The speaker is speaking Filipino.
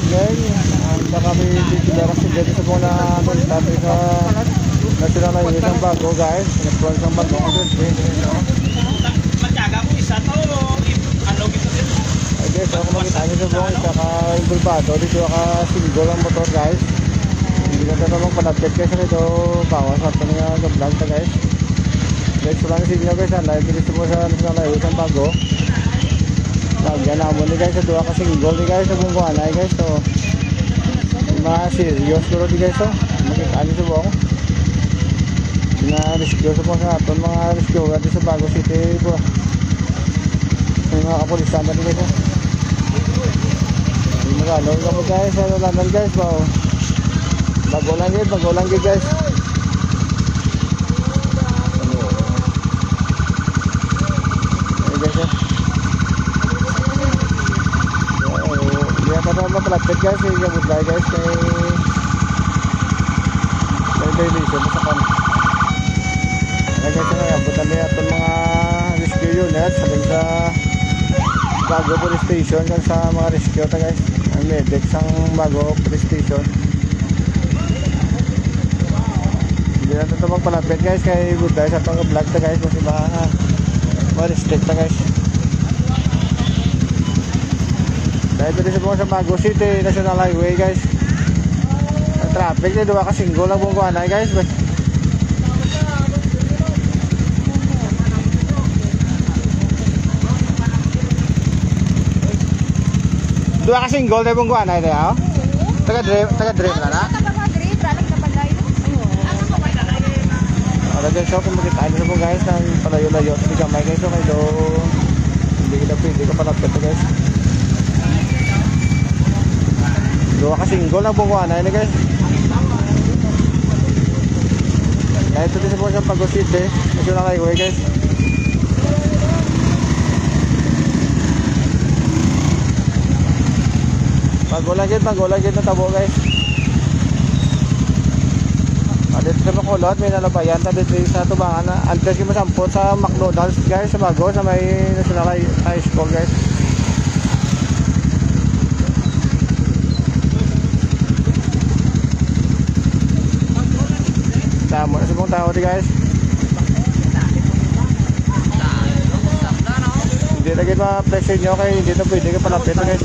David ngayon. Baka kami titigaras si David sa mga dati sa National Highway ng Bago guys. Nagpuan ng Bago. Matyaga ko isa to. Ano gito din? Ay guys, ako makita nyo sa buong kaka-bulbado. Dito ka-single ang motor guys. Hindi na namang palapit guys. Ito bawas at ito nga vlog ta guys. Guys, wala sa inyo guys. Live dito po sa National Highway ng Bago. Lagyan naman ni guys. Ito ka-single ni guys. Sa buong kuhanay guys. So, mga serious pero di guys. Makita nyo sa buong. Mga rescue sa po sa aton. Mga rescue dito sa Bago City po. May mga kapulisan na guys. Magalaw ka po guys. Ano lang guys. Bago lang guys. Hindi ka naman malapit guys. Hindi ka budlay guys. May violation sa kan. Kaya guys nga, butan niya itong mga rescue units. Saling sa Bago Police Station. Kan sa mga rescue ta guys. Ang medics ang Bago Police Station. Hindi natin ito magpalapit guys. Kaya budlay sa itong vlog ta guys. Kasi baka ma-restrict ta guys. Dahil dito sa Bago City National Highway guys. Ang traffic na duwa ka-single lang buong kuhanay guys. Duwa ka-single na buong kuhanay tayo. Taga-drive na na. Alagay so kung makita nyo po guys ng palayo-layo. Hindi kamay guys. Okay do. Hindi kita pwede ka palapit guys. Dua ka-single na bukuhan na guys. Kaya ito din sa buwan sa Bago City National Highway guys. Magulagid na tabo guys. Dito sa Makulot may nalabayan. Dito sa Tubangan na antes yung masampot sa McDonald's guys. Sa Bago sa may National High School guys. Tama na sa mga tao di guys. Hindi na kayo ma-pressure nyo kaya hindi na pwede ka palapit na guys.